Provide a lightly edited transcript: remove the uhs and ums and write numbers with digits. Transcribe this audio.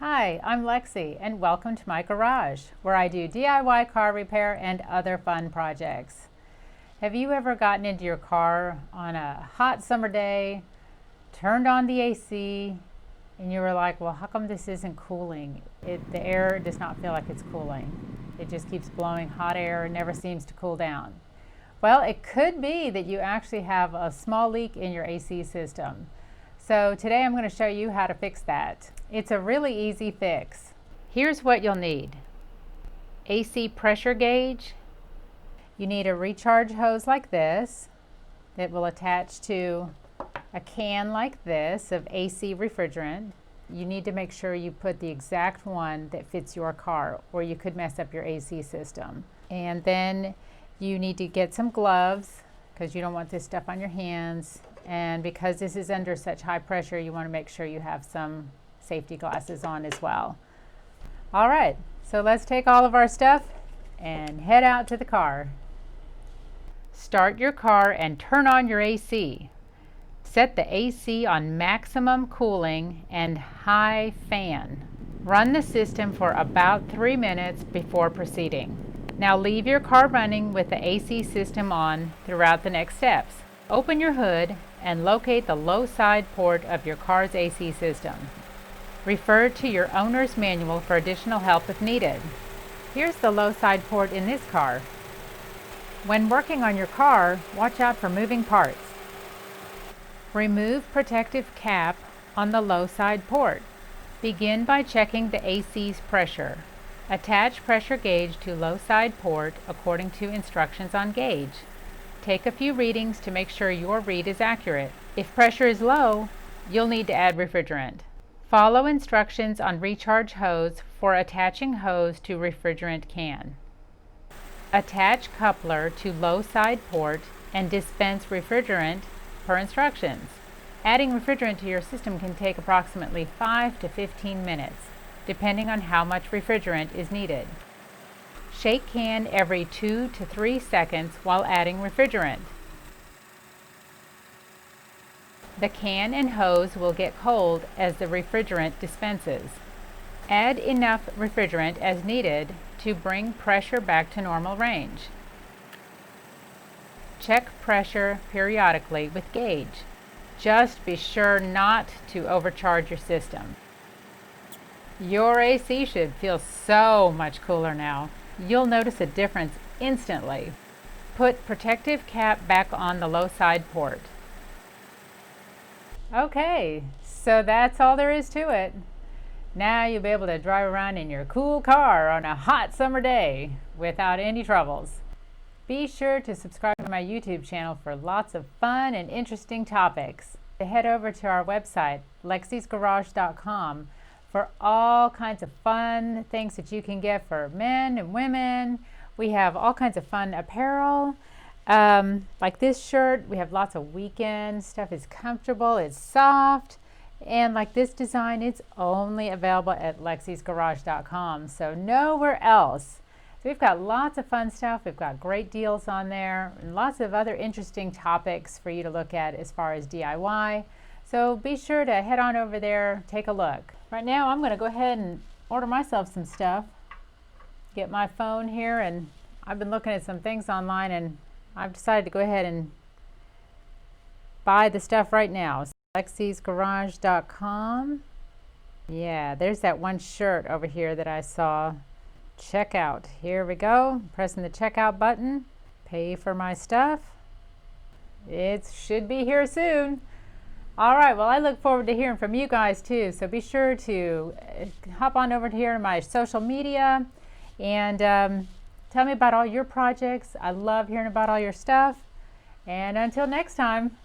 Hi, I'm Lexi and welcome to my garage where I do DIY car repair and other fun projects. Have you ever gotten into your car on a hot summer day, turned on the AC, and you were like, well, how come this isn't cooling? The air does not feel like it's cooling. It just keeps blowing hot air and never seems to cool down. Well, it could be that you actually have a small leak in your AC system. So today I'm going to show you how to fix that. It's a really easy fix. Here's what you'll need. AC pressure gauge. You need a recharge hose like this that will attach to a can like this of AC refrigerant. You need to make sure you put the exact one that fits your car, or you could mess up your AC system. And then you need to get some gloves because you don't want this stuff on your hands. And because this is under such high pressure, you want to make sure you have some safety glasses on as well. All right, so let's take all of our stuff and head out to the car. Start your car and turn on your AC. Set the AC on maximum cooling and high fan. Run the system for about 3 minutes before proceeding. Now leave your car running with the AC system on throughout the next steps. Open your hood and locate the low side port of your car's AC system. Refer to your owner's manual for additional help if needed. Here's the low side port in this car. When working on your car, watch out for moving parts. Remove protective cap on the low side port. Begin by checking the AC's pressure. Attach pressure gauge to low side port according to instructions on gauge. Take a few readings to make sure your read is accurate. If pressure is low, you'll need to add refrigerant. Follow instructions on recharge hose for attaching hose to refrigerant can. Attach coupler to low side port and dispense refrigerant per instructions. Adding refrigerant to your system can take approximately 5 to 15 minutes, depending on how much refrigerant is needed. Shake can every 2 to 3 seconds while adding refrigerant. The can and hose will get cold as the refrigerant dispenses. Add enough refrigerant as needed to bring pressure back to normal range. Check pressure periodically with gauge. Just be sure not to overcharge your system. Your AC should feel so much cooler now. You'll notice a difference instantly. Put protective cap back on the low side port. Okay, so that's all there is to it. Now you'll be able to drive around in your cool car on a hot summer day without any troubles. Be sure to subscribe to my YouTube channel for lots of fun and interesting topics. Head over to our website, lexisgarage.com, for all kinds of fun things that you can get for men and women. We have all kinds of fun apparel, like this shirt. We have lots of weekend stuff. It's comfortable, it's soft, and like this design, it's only available at lexisgarage.com, so nowhere else. So we've got lots of fun stuff. We've got great deals on there and lots of other interesting topics for you to look at as far as DIY. So be sure to head on over there, take a look. Right now I'm going to go ahead and order myself some stuff. Get my phone here, and I've been looking at some things online and I've decided to go ahead and buy the stuff right now. So lexisgarage.com. Yeah, there's that one shirt over here that I saw. Checkout. Here we go. Pressing the checkout button. Pay for my stuff. It should be here soon. All right, well, I look forward to hearing from you guys too, so be sure to hop on over here to my social media and tell me about all your projects. I love hearing about all your stuff, and until next time.